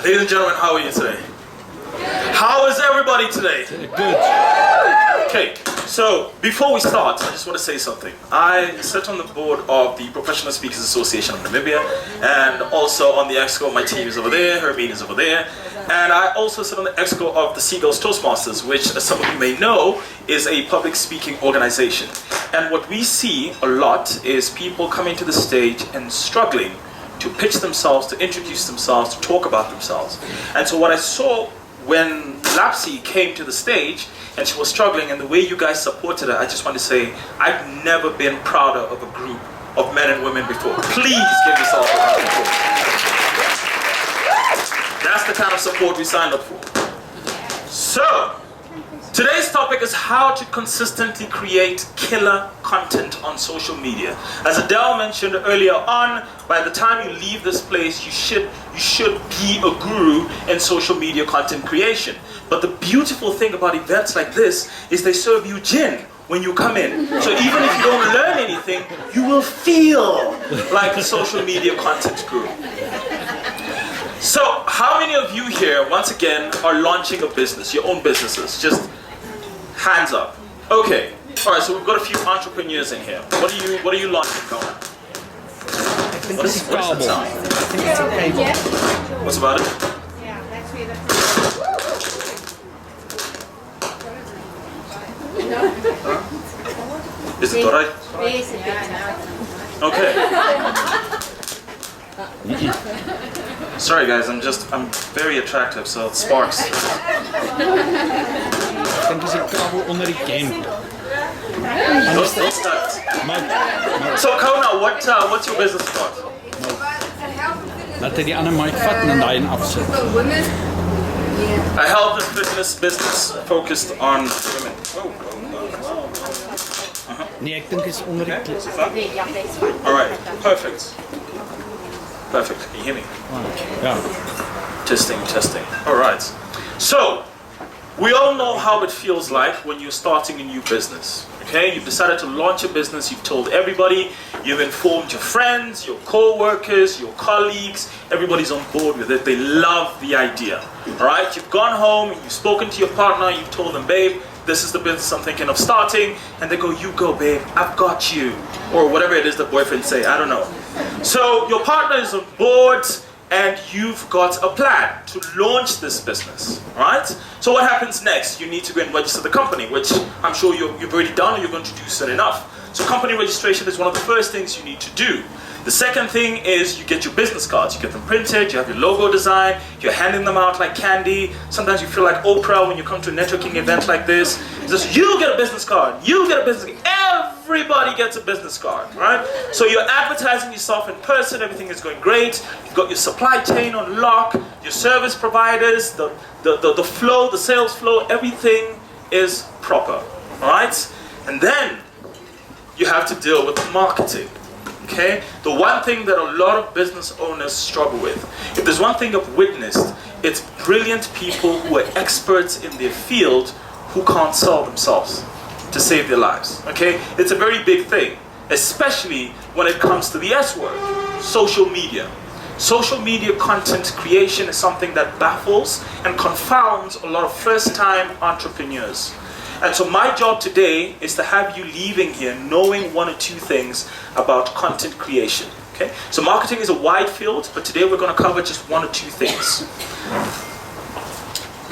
Ladies and gentlemen, how are you today? How is everybody today? Good. Okay, so before we start, I just want to say something. I sit on the board of the Professional Speakers Association of Namibia, and also on the EXCO. My team is over there, her meeting is over there, and I also sit on the EXCO of the Seagulls Toastmasters, which, as some of you may know, is a public speaking organization. And what we see a lot is people coming to the stage and struggling to pitch themselves, to introduce themselves, to talk about themselves. And so what I saw when Lapsy came to the stage and she was struggling, and the way you guys supported her, I just want to say, I've never been prouder of a group of men and women before. Please give yourself a round of applause. That's the kind of support we signed up for. So, today's topic is how to consistently create killer content on social media. As Adel mentioned earlier on, by the time you leave this place, you should be a guru in social media content creation. But the beautiful thing about events like this is they serve you gin when you come in. So even if you don't learn anything, you will feel like a social media content guru. So how many of you here, once again, are launching a business, your own businesses? Just hands up. Okay. All right. So we've got a few entrepreneurs in here. What are you launching, Kona? What is that sound? What's about it? Yeah, that's where Is it alright? Okay. Sorry guys, I'm very attractive, so it sparks. Ik denk is een kabel onder die game. Don't start. So Kona, what's your business about? Laat hij die andere mic vatten en daarin afzet. A health and fitness business focused on women. Nee, ik denk is onder die clip. Alright, perfect. Perfect. Can you hear me? Ja. Testing. Alright. So, we all know how it feels like when you're starting a new business. Okay, you've decided to launch a business, you've told everybody, you've informed your friends, your co-workers, your colleagues, everybody's on board with it, they love the idea. Alright, you've gone home, you've spoken to your partner, you've told them, babe, this is the business I'm thinking of starting, and they go, you go babe, I've got you. Or whatever it is that boyfriends say, I don't know. So your partner is on board, and you've got a plan to launch this business, right? So what happens next? You need to go and register the company, which I'm sure you've already done or you're going to do soon enough. So company registration is one of the first things you need to do. The second thing is you get your business cards. You get them printed, you have your logo design, you're handing them out like candy. Sometimes you feel like Oprah when you come to a networking event like this. It's just, you get a business card, you get a business card, everybody gets a business card, right? So you're advertising yourself in person, everything is going great. You've got your supply chain on lock, your service providers, the flow, the sales flow, everything is proper, all right? And then you have to deal with marketing. Okay? The one thing that a lot of business owners struggle with, if there's one thing I've witnessed, it's brilliant people who are experts in their field who can't sell themselves to save their lives. Okay? It's a very big thing, especially when it comes to the S word, social media. Social media content creation is something that baffles and confounds a lot of first-time entrepreneurs. And so my job today is to have you leaving here knowing one or two things about content creation. Okay? So marketing is a wide field, but today we're going to cover just one or two things.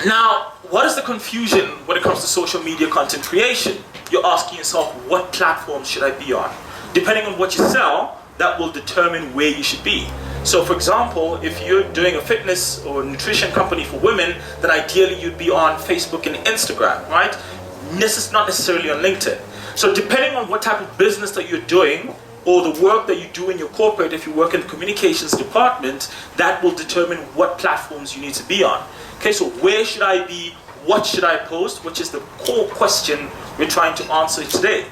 Now, what is the confusion when it comes to social media content creation? You're asking yourself, what platform should I be on? Depending on what you sell, that will determine where you should be. So for example, if you're doing a fitness or nutrition company for women, then ideally you'd be on Facebook and Instagram, right? This is not necessarily on LinkedIn. So depending on what type of business that you're doing or the work that you do in your corporate, if you work in the communications department, that will determine what platforms you need to be on. Okay, so where should I be? What should I post? Which is the core question we're trying to answer today.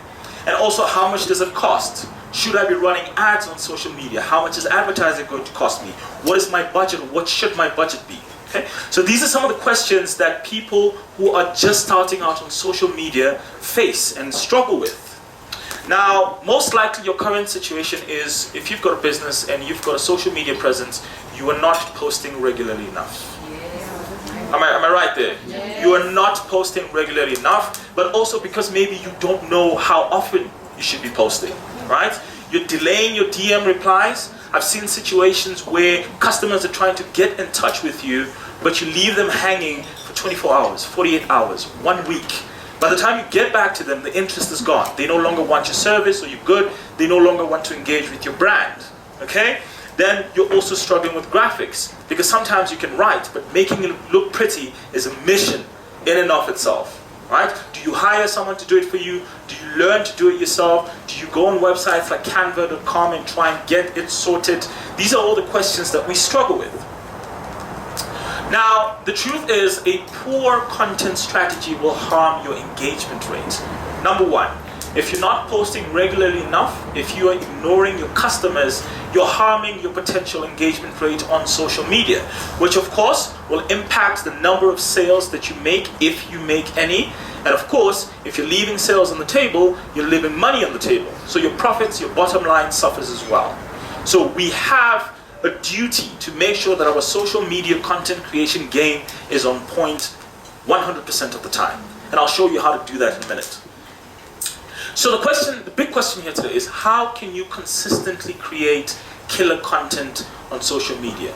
And also, how much does it cost? Should I be running ads on social media? How much is advertising going to cost me? What is my budget? What should my budget be? Okay? So these are some of the questions that people who are just starting out on social media face and struggle with. Now, most likely your current situation is if you've got a business and you've got a social media presence, you are not posting regularly enough. Am I right there? Yes. You are not posting regularly enough, but also because maybe you don't know how often you should be posting, right? You're delaying your DM replies. I've seen situations where customers are trying to get in touch with you, but you leave them hanging for 24 hours, 48 hours, 1 week. By the time you get back to them, the interest is gone. They no longer want your service or you're good. They no longer want to engage with your brand, okay? Then you're also struggling with graphics, because sometimes you can write, but making it look pretty is a mission in and of itself, right? Do you hire someone to do it for you? Do you learn to do it yourself? Do you go on websites like canva.com and try and get it sorted? These are all the questions that we struggle with. Now, the truth is, a poor content strategy will harm your engagement rate. Number one, if you're not posting regularly enough, if you are ignoring your customers, you're harming your potential engagement rate on social media, which of course will impact the number of sales that you make, if you make any. And of course, if you're leaving sales on the table, you're leaving money on the table. So your profits, your bottom line suffers as well. So we have a duty to make sure that our social media content creation game is on point 100% of the time. And I'll show you how to do that in a minute. So the big question here today is, how can you consistently create killer content on social media?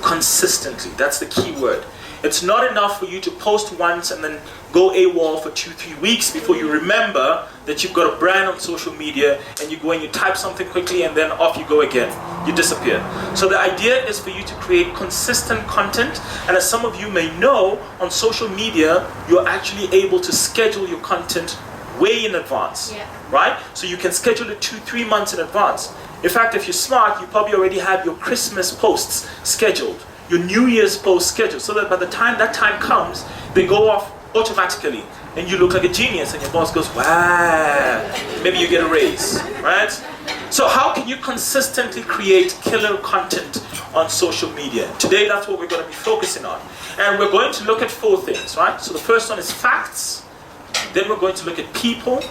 Consistently, that's the key word. It's not enough for you to post once and then go AWOL for 2-3 weeks before you remember that you've got a brand on social media, and you go and you type something quickly and then off you go again. You disappear. So the idea is for you to create consistent content, and as some of you may know, on social media, you're actually able to schedule your content way in advance, right? So you can schedule it 2-3 months in advance. In fact, if you're smart, you probably already have your Christmas posts scheduled, your New Year's posts scheduled, so that by the time that time comes, they go off automatically, and you look like a genius, and your boss goes, wow, maybe you get a raise, right? So how can you consistently create killer content on social media? Today, that's what we're going to be focusing on. And we're going to look at 4 things, right? So the first one is facts. Then we're going to look at people,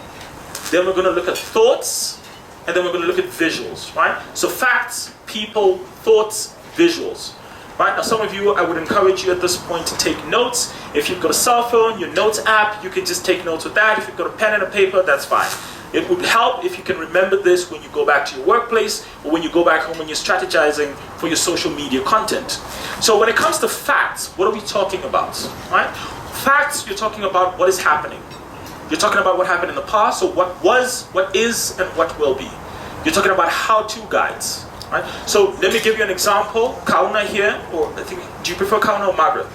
then we're going to look at thoughts, and then we're going to look at visuals, right? So facts, people, thoughts, visuals, right? Now some of you, I would encourage you at this point to take notes. If you've got a cell phone, your notes app, you can just take notes with that. If you've got a pen and a paper, that's fine. It would help if you can remember this when you go back to your workplace, or when you go back home when you're strategizing for your social media content. So when it comes to facts, what are we talking about, right? Facts, you're talking about what is happening. You're talking about what happened in the past, so what was, what is, and what will be. You're talking about how-to guides, right? So let me give you an example. Kauna here, or I think, do you prefer Kauna or Margaret?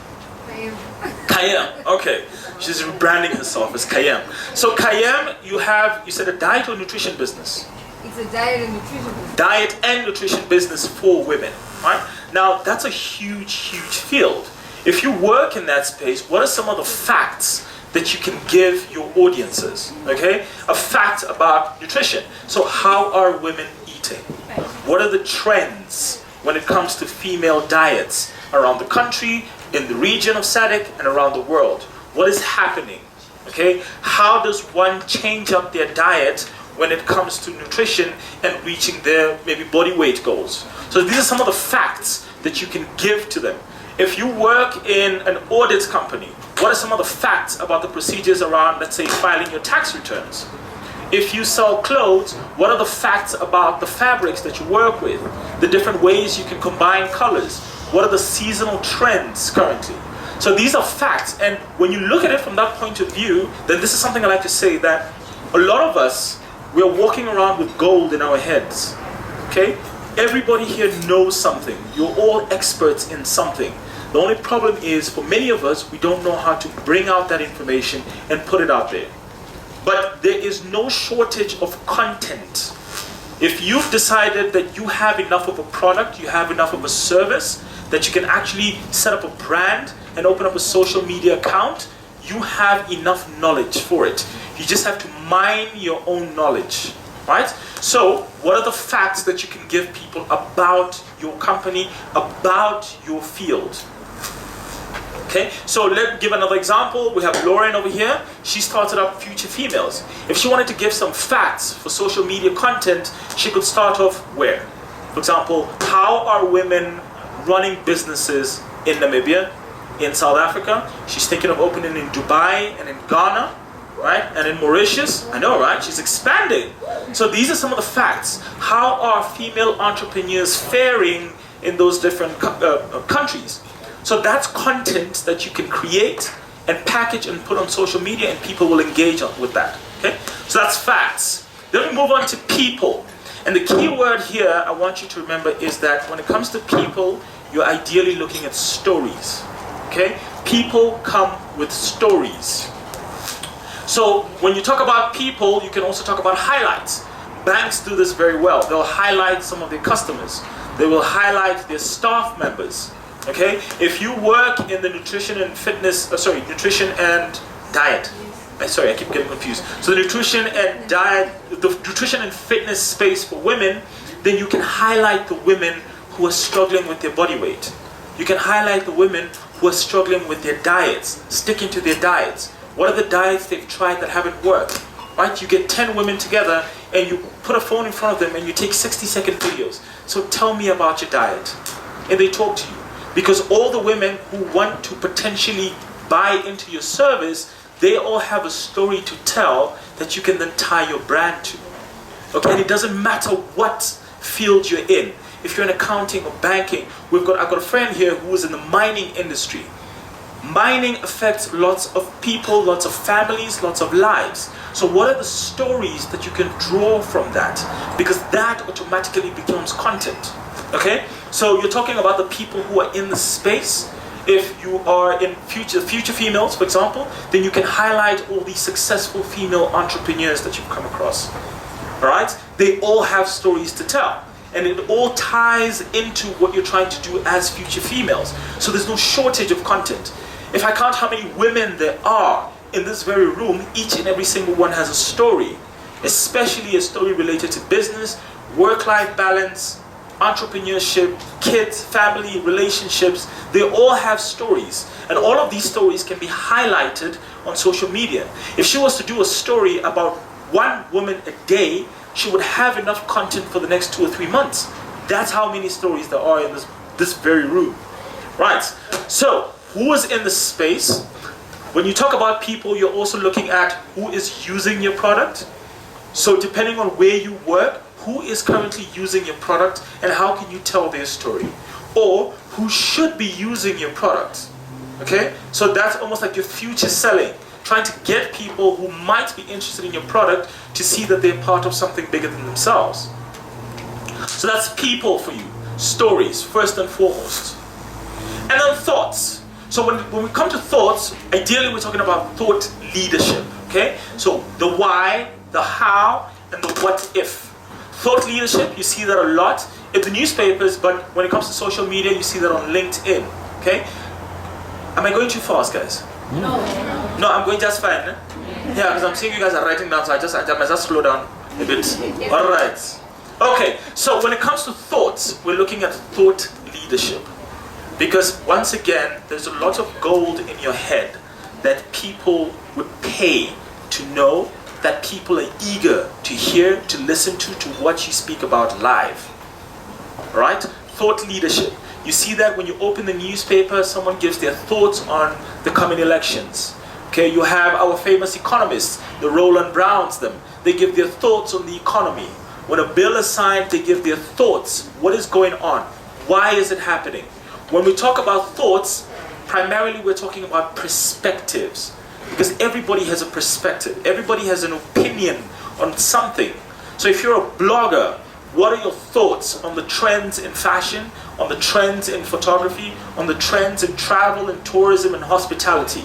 Kayem, okay. She's rebranding herself as Kayem. So Kayem, you said a diet or nutrition business? It's a diet and nutrition business. Diet and nutrition business for women, right? Now, that's a huge, huge field. If you work in that space, what are some of the facts that you can give your audiences, okay? A fact about nutrition. So how are women eating? What are the trends when it comes to female diets around the country, in the region of SADC, and around the world? What is happening, okay? How does one change up their diet when it comes to nutrition and reaching their maybe body weight goals? So these are some of the facts that you can give to them. If you work in an audit company, what are some of the facts about the procedures around, let's say, filing your tax returns? If you sell clothes, what are the facts about the fabrics that you work with? The different ways you can combine colors? What are the seasonal trends currently? So these are facts, and when you look at it from that point of view, then this is something I like to say, that a lot of us, we're walking around with gold in our heads, okay? Everybody here knows something. You're all experts in something. The only problem is, for many of us, we don't know how to bring out that information and put it out there. But there is no shortage of content. If you've decided that you have enough of a product, you have enough of a service, that you can actually set up a brand and open up a social media account, you have enough knowledge for it. You just have to mine your own knowledge, right? So, what are the facts that you can give people about your company, about your field? Okay, so let's give another example. We have Lauren over here. She started up Future Females. If she wanted to give some facts for social media content, she could start off where? For example, how are women running businesses in Namibia? in South Africa. She's thinking of opening in Dubai and in Ghana, right? And in Mauritius. I know, right? She's expanding. So these are some of the facts. How are female entrepreneurs faring in those different countries? So that's content that you can create and package and put on social media, and people will engage with that. Okay? So that's facts. Then we move on to people. And the key word here I want you to remember is that when it comes to people, you're ideally looking at stories. Okay? People come with stories. So when you talk about people, you can also talk about highlights. Banks do this very well. They'll highlight some of their customers. They will highlight their staff members. Okay? If you work in the nutrition and nutrition and diet. Sorry, I keep getting confused. So the nutrition and diet, the nutrition and fitness space for women, then you can highlight the women who are struggling with their body weight. You can highlight the women who are struggling with their diets, sticking to their diets. What are the diets they've tried that haven't worked? Right? You get 10 women together and you put a phone in front of them and you take 60-second videos. So tell me about your diet. And they talk to you. Because all the women who want to potentially buy into your service, they all have a story to tell that you can then tie your brand to. Okay? And it doesn't matter what field you're in. If you're in accounting or banking, I've got a friend here who is in the mining industry. Mining affects lots of people, lots of families, lots of lives. So what are the stories that you can draw from that? Because that automatically becomes content. Okay? So you're talking about the people who are in the space. If you are in future females, for example, then you can highlight all these successful female entrepreneurs that you've come across. Alright? They all have stories to tell. And it all ties into what you're trying to do as future females. So there's no shortage of content. If I count how many women there are in this very room, each and every single one has a story. Especially a story related to business, work-life balance, entrepreneurship, kids, family, relationships. They all have stories. And all of these stories can be highlighted on social media. If she was to do a story about one woman a day, she would have enough content for the next 2 or 3 months. That's how many stories there are in this very room. Right. So, who is in the space? When you talk about people, you're also looking at who is using your product. So depending on where you work, who is currently using your product and how can you tell their story? Or who should be using your product? Okay? So that's almost like your future selling. Trying to get people who might be interested in your product to see that they're part of something bigger than themselves. So that's people for you. Stories, first and foremost. And then thoughts. So when we come to thoughts, ideally we're talking about thought leadership. Okay? So the why, the how, and the what if. Thought leadership, you see that a lot in the newspapers, but when it comes to social media, you see that on LinkedIn. Okay? Am I going too fast, guys? No. No, I'm going just fine. Eh? Yeah, because I'm seeing you guys are writing down, so I must just slow down a bit. All right. Okay, so when it comes to thoughts, we're looking at thought leadership. Because once again, there's a lot of gold in your head that people would pay to know, that people are eager to hear, to listen to what you speak about live. Right? Thought leadership. You see that when you open the newspaper, someone gives their thoughts on the coming elections. Okay, you have our famous economists, the Roland Browns, them. They give their thoughts on the economy. When a bill is signed, they give their thoughts. What is going on? Why is it happening? When we talk about thoughts, primarily we're talking about perspectives. Because everybody has a perspective. Everybody has an opinion on something. So if you're a blogger, what are your thoughts on the trends in fashion, on the trends in photography, on the trends in travel and tourism and hospitality?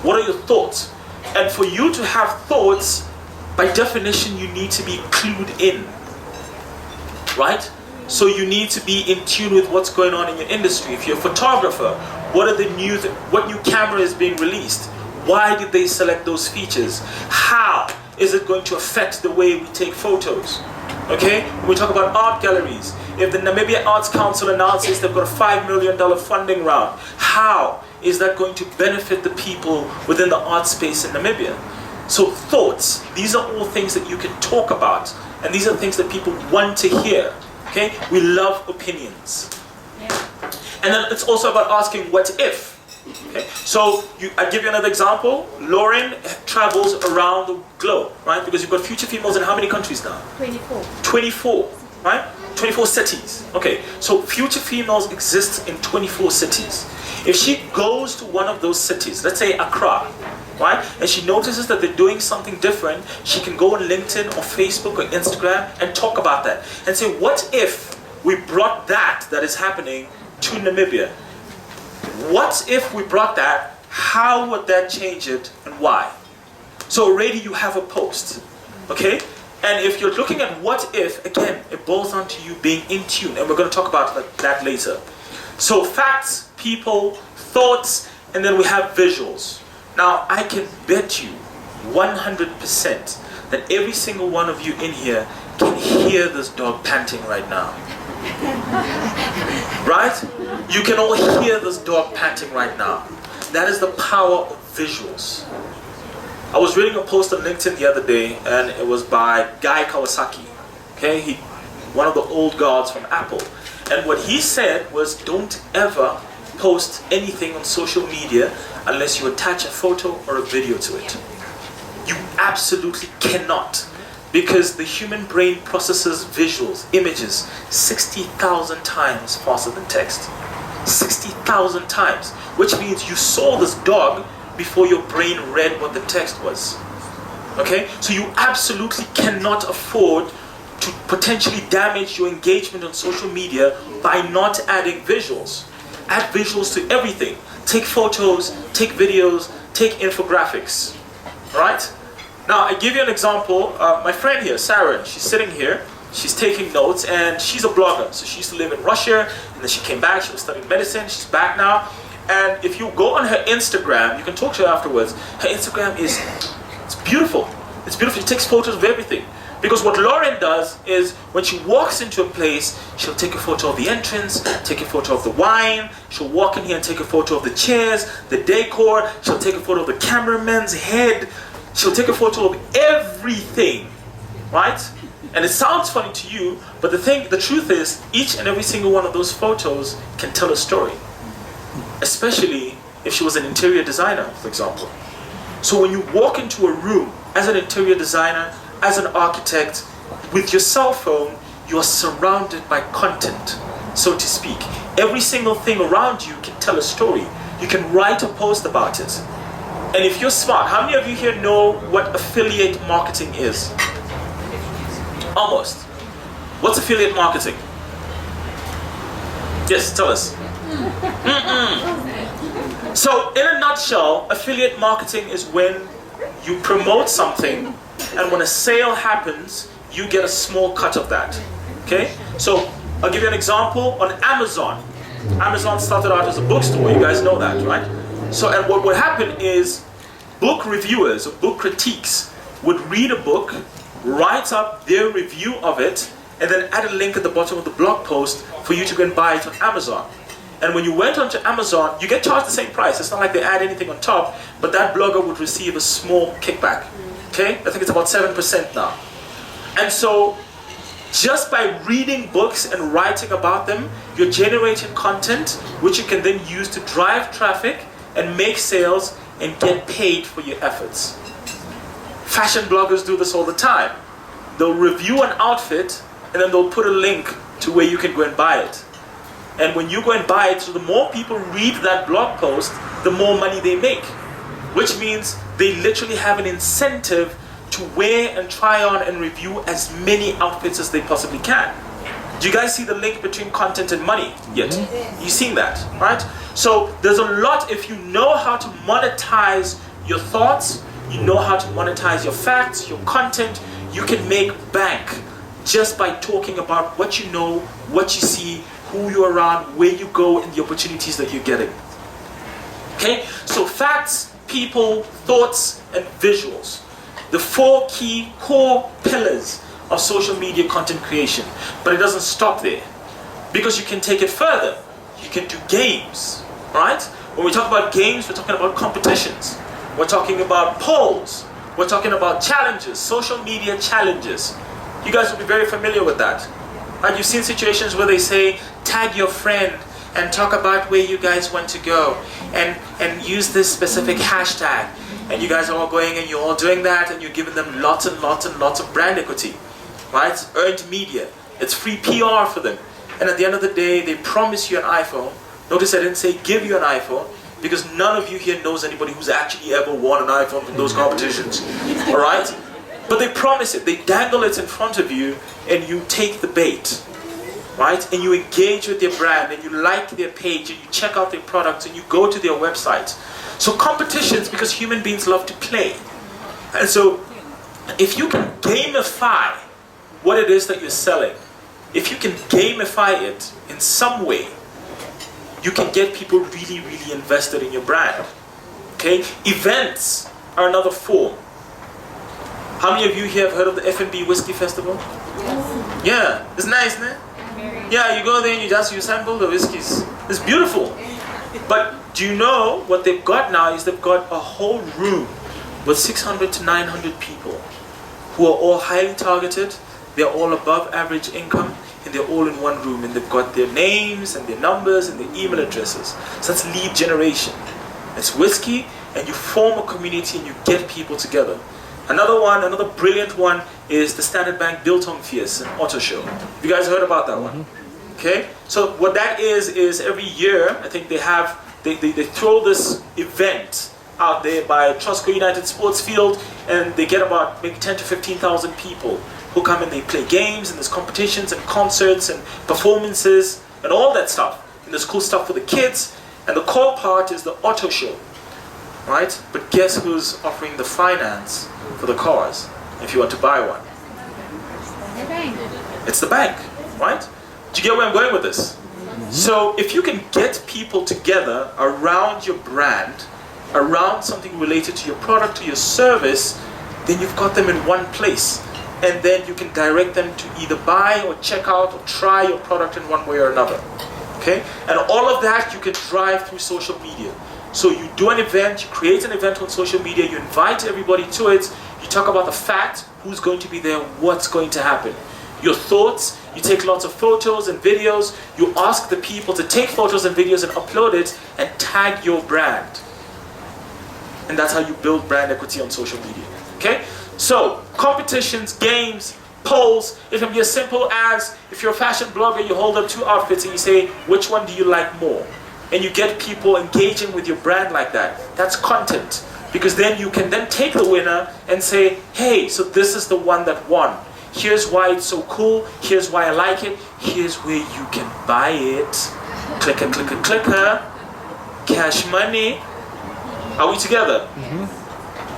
What are your thoughts? And for you to have thoughts, by definition, you need to be clued in. Right? So you need to be in tune with what's going on in your industry. If you're a photographer, what new camera is being released? Why did they select those features? How is it going to affect the way we take photos? Okay? When we talk about art galleries, if the Namibia Arts Council announces they've got a $5 million funding round, how is that going to benefit the people within the art space in Namibia? So thoughts, these are all things that you can talk about, and these are things that people want to hear. Okay? We love opinions. Yeah. And then it's also about asking what if. Okay, so I give you another example. Lauren travels around the globe, right? Because you've got future females in how many countries now? 24. 24, right? 24 cities. Okay, so future females exist in 24 cities. If she goes to one of those cities, let's say Accra, right? And she notices that they're doing something different, she can go on LinkedIn or Facebook or Instagram and talk about that. And say, what if we brought that is happening to Namibia? What if we brought that? How would that change it and why? So already you have a post, okay? And if you're looking at what if, again, it boils down to you being in tune. And we're going to talk about that later. So facts, people, thoughts, and then we have visuals. Now, I can bet you 100% that every single one of you in here can hear this dog panting right now. Right? You can all hear this dog panting right now. That is the power of visuals. I was reading a post on LinkedIn the other day, and it was by Guy Kawasaki. Okay, one of the old guards from Apple. And what he said was, don't ever post anything on social media unless you attach a photo or a video to it. You absolutely cannot, because the human brain processes visuals, images, 60,000 times faster than text. 60,000 times, which means you saw this dog before your brain read what the text was. Okay, so you absolutely cannot afford to potentially damage your engagement on social media by not adding visuals. Add visuals to everything. Take photos, take videos, take infographics. Right? Now, I give you an example. My friend here, Sarah, she's sitting here. She's taking notes, and she's a blogger. So she used to live in Russia, and then she came back. She was studying medicine. She's back now. And if you go on her Instagram, you can talk to her afterwards. Her Instagram it's beautiful. It's beautiful. She takes photos of everything. Because what Lauren does is, when she walks into a place, she'll take a photo of the entrance, take a photo of the wine, she'll walk in here and take a photo of the chairs, the decor, she'll take a photo of the cameraman's head, she'll take a photo of everything, right? And it sounds funny to you, but the truth is, each and every single one of those photos can tell a story. Especially if she was an interior designer, for example. So when you walk into a room as an interior designer, as an architect, with your cell phone, you are surrounded by content, so to speak. Every single thing around you can tell a story. You can write a post about it. And if you're smart, how many of you here know what affiliate marketing is? Almost. What's affiliate marketing? Yes, tell us. So, in a nutshell, affiliate marketing is when you promote something, and when a sale happens, you get a small cut of that. Okay? So, I'll give you an example. On Amazon, Amazon started out as a bookstore. You guys know that, right? So, and what would happen is, book reviewers or book critiques would read a book, write up their review of it, and then add a link at the bottom of the blog post for you to go and buy it on Amazon. And when you went onto Amazon, you get charged the same price. It's not like they add anything on top, but that blogger would receive a small kickback. Okay? I think it's about 7% now. And so, just by reading books and writing about them, you're generating content which you can then use to drive traffic and make sales and get paid for your efforts. Fashion bloggers do this all the time. They'll review an outfit and then they'll put a link to where you can go and buy it. And when you go and buy it, so the more people read that blog post, the more money they make. Which means they literally have an incentive to wear and try on and review as many outfits as they possibly can. Do you guys see the link between content and money yet? You've seen that, right? So there's a lot. If you know how to monetize your thoughts, you know how to monetize your facts, your content, you can make bank just by talking about what you know, what you see, who you're around, where you go, and the opportunities that you're getting. Okay, so facts, people, thoughts, and visuals. The four key core pillars of social media content creation. But it doesn't stop there, because you can take it further. You can do games, right? When we talk about games, we're talking about competitions. We're talking about polls. We're talking about challenges, social media challenges. You guys will be very familiar with that. Right? You've seen situations where they say, tag your friend and talk about where you guys want to go, and use this specific hashtag. And you guys are all going and you're all doing that, and you're giving them lots and lots and lots of brand equity, right? It's earned media. It's free PR for them. And at the end of the day, they promise you an iPhone. Notice I didn't say give you an iPhone, because none of you here knows anybody who's actually ever won an iPhone from those competitions, all right? But they promise it. They dangle it in front of you, and you take the bait, right? And you engage with their brand, and you like their page, and you check out their products, and you go to their website. So competitions, because human beings love to play. And so if you can gamify what it is that you're selling, if you can gamify it in some way, you can get people really, really invested in your brand. Okay? Events are another form. How many of you here have heard of the F&B Whiskey Festival? Yes. Yeah, it's nice, man. Yeah, you go there and you sample the whiskeys. It's beautiful. But do you know what they've got now is they've got a whole room with 600 to 900 people who are all highly targeted. They're all above average income, and they're all in one room, and they've got their names and their numbers and their email addresses. So that's lead generation. It's whiskey, and you form a community and you get people together. Another brilliant one is the Standard Bank Biltong Fierce and Auto Show. You guys heard about that one? Okay? So what that is every year, I think they throw this event out there by Trustco United Sports Field, and they get about maybe 10 to 15,000 people who come and they play games, and there's competitions and concerts and performances and all that stuff. And there's cool stuff for the kids. And the core part is the auto show, right? But guess who's offering the finance for the cars if you want to buy one? The bank. It's the bank, right? Do you get where I'm going with this? So if you can get people together around your brand, around something related to your product or your service, then you've got them in one place. And then you can direct them to either buy or check out or try your product in one way or another. Okay? And all of that you can drive through social media. So you do an event, you create an event on social media, you invite everybody to it, you talk about the fact, who's going to be there, what's going to happen. Your thoughts, you take lots of photos and videos, you ask the people to take photos and videos and upload it and tag your brand. And that's how you build brand equity on social media. Okay? So, competitions, games, polls, it can be as simple as, if you're a fashion blogger, you hold up 2 outfits and you say, which one do you like more? And you get people engaging with your brand like that. That's content. Because then you can then take the winner and say, hey, so this is the one that won. Here's why it's so cool. Here's why I like it. Here's where you can buy it. Clicker, clicker, clicker. Cash money. Are we together?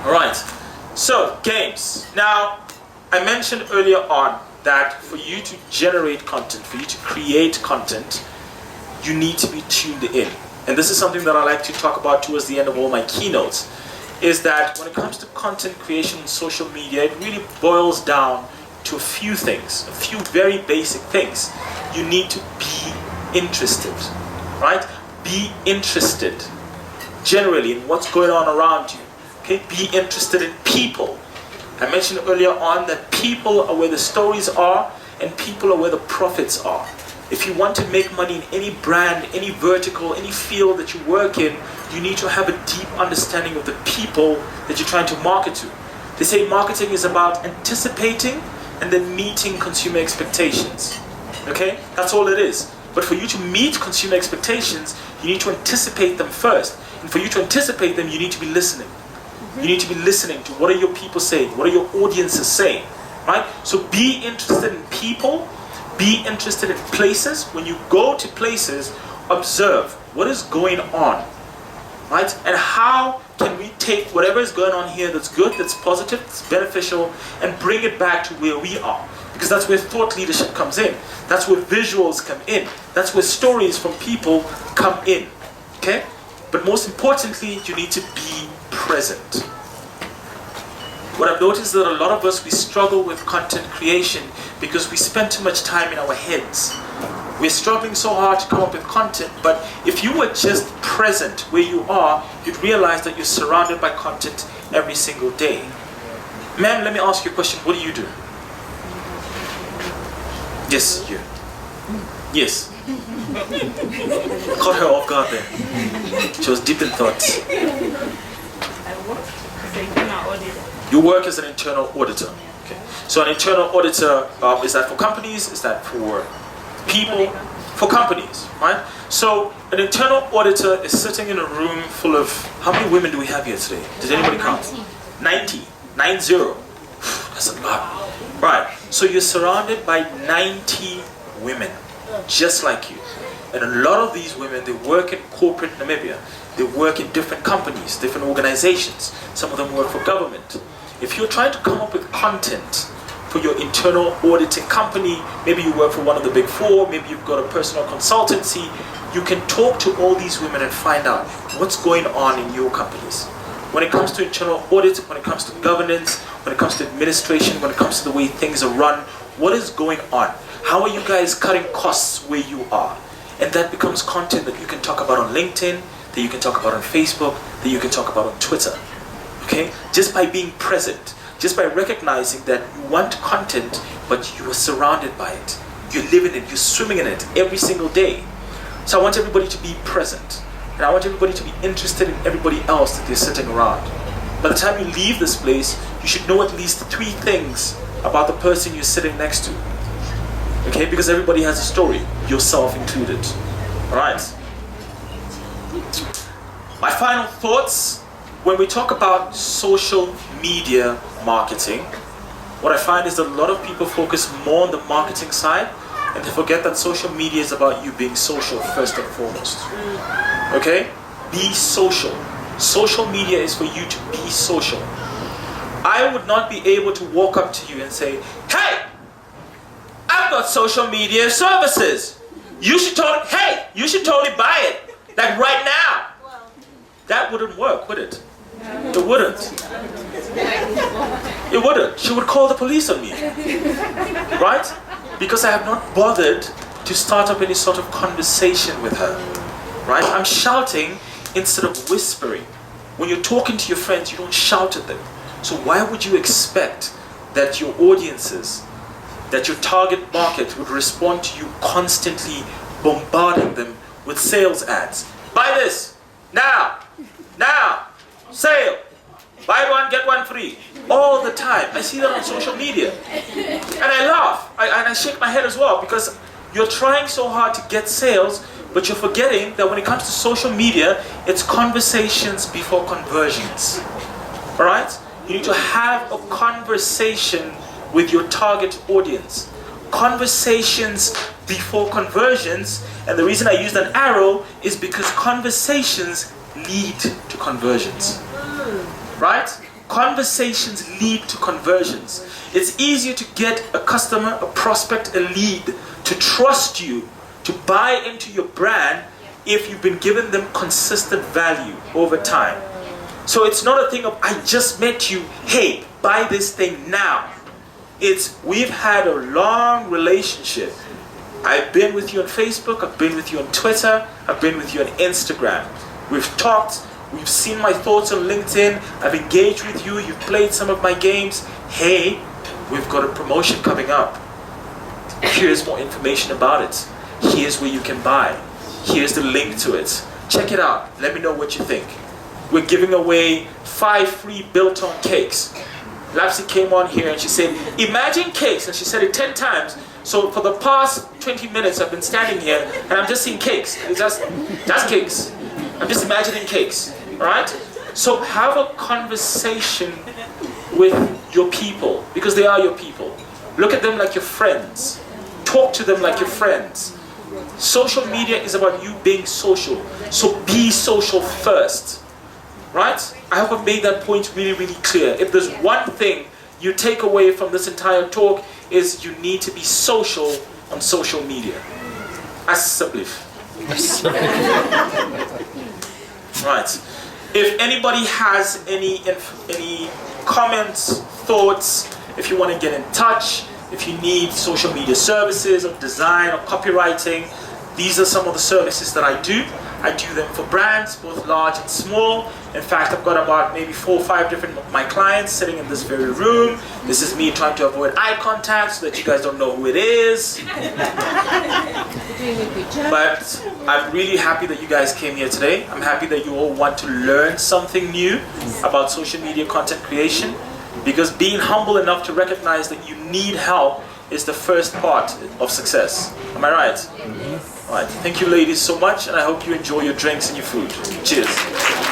All right. So, games. Now, I mentioned earlier on that for you to generate content, for you to create content, you need to be tuned in. And this is something that I like to talk about towards the end of all my keynotes, is that when it comes to content creation on social media, it really boils down to a few things, a few very basic things. You need to be interested, right? Be interested generally in what's going on around you. Okay? Be interested in people. I mentioned earlier on that people are where the stories are, and people are where the profits are. If you want to make money in any brand, any vertical, any field that you work in, you need to have a deep understanding of the people that you're trying to market to. They say marketing is about anticipating and then meeting consumer expectations. Okay? That's all it is. But for you to meet consumer expectations, you need to anticipate them first. And for you to anticipate them, you need to be listening. You need to be listening to what are your people saying, what are your audiences saying, right? So be interested in people, be interested in places. When you go to places, observe what is going on, right? And how can we take whatever is going on here that's good, that's positive, that's beneficial, and bring it back to where we are? Because that's where thought leadership comes in. That's where visuals come in. That's where stories from people come in, okay? But most importantly, you need to be present. What I've noticed is that a lot of us, we struggle with content creation because we spend too much time in our heads. We're struggling so hard to come up with content, but if you were just present where you are, you'd realize that you're surrounded by content every single day. Ma'am, let me ask you a question. What do you do? Yes, you. Yes. Caught her off guard there. She was deep in thoughts. You work as an internal auditor. Okay. So an internal auditor, is that for companies? Is that for people? For companies, right? So an internal auditor is sitting in a room full of, how many women do we have here today? Did anybody count? 90. 90. That's a lot. Right. So you're surrounded by 90 women, just like you. And a lot of these women, they work in corporate Namibia. They work in different companies, different organizations. Some of them work for government. If you're trying to come up with content for your internal auditing company, maybe you work for one of the big four, maybe you've got a personal consultancy, you can talk to all these women and find out what's going on in your companies. When it comes to internal audit, when it comes to governance, when it comes to administration, when it comes to the way things are run, what is going on? How are you guys cutting costs where you are? And that becomes content that you can talk about on LinkedIn, that you can talk about on Facebook, that you can talk about on Twitter. Okay? Just by being present, just by recognizing that you want content, but you are surrounded by it. You live in it, you're swimming in it every single day. So I want everybody to be present. And I want everybody to be interested in everybody else that they're sitting around. By the time you leave this place, you should know at least 3 things about the person you're sitting next to. Okay? Because everybody has a story, yourself included. Alright? My final thoughts, when we talk about social media marketing, what I find is that a lot of people focus more on the marketing side, and they forget that social media is about you being social first and foremost. Okay? Be social. Social media is for you to be social. I would not be able to walk up to you and say, hey, I've got social media services. You should totally buy it. Like right now. That wouldn't work, would it? It wouldn't. It wouldn't. She would call the police on me. Right? Because I have not bothered to start up any sort of conversation with her. Right? I'm shouting instead of whispering. When you're talking to your friends, you don't shout at them. So why would you expect that your audiences, that your target market would respond to you constantly bombarding them with sales ads? Buy this! Now! Now! Sale! Buy one, get one free. All the time. I see that on social media. And I laugh. And I shake my head as well, because you're trying so hard to get sales, but you're forgetting that when it comes to social media, it's conversations before conversions. Alright? You need to have a conversation with your target audience. Conversations before conversions. And the reason I used an arrow is because conversations lead to conversions. Right? Conversations lead to conversions. It's easier to get a customer, a prospect, a lead to trust you, to buy into your brand if you've been giving them consistent value over time. So it's not a thing of, I just met you, hey, buy this thing now. It's, we've had a long relationship. I've been with you on Facebook, I've been with you on Twitter, I've been with you on Instagram. We've talked, we've seen my thoughts on LinkedIn, I've engaged with you, you've played some of my games. Hey, we've got a promotion coming up. Here's more information about it. Here's where you can buy. Here's the link to it. Check it out. Let me know what you think. We're giving away 5 free Biltong cakes. Lapsy came on here and she said, imagine cakes. And she said it 10 times. So for the past 20 minutes I've been standing here and I'm just seeing cakes. It's just cakes. I'm just imagining cakes. Alright? So have a conversation with your people, because they are your people. Look at them like your friends. Talk to them like your friends. Social media is about you being social. So be social first. Right? I hope I've made that point really, really clear. If there's one thing you take away from this entire talk, is you need to be social on social media. As simple. Right. If anybody has any comments, thoughts, if you want to get in touch, if you need social media services or design or copywriting, these are some of the services that I do. I do them for brands, both large and small. In fact, I've got about maybe 4 or 5 different of my clients sitting in this very room. This is me trying to avoid eye contact so that you guys don't know who it is. But I'm really happy that you guys came here today. I'm happy that you all want to learn something new about social media content creation, because being humble enough to recognize that you need help is the first part of success. Am I right? All right. Thank you ladies so much, and I hope you enjoy your drinks and your food. Cheers.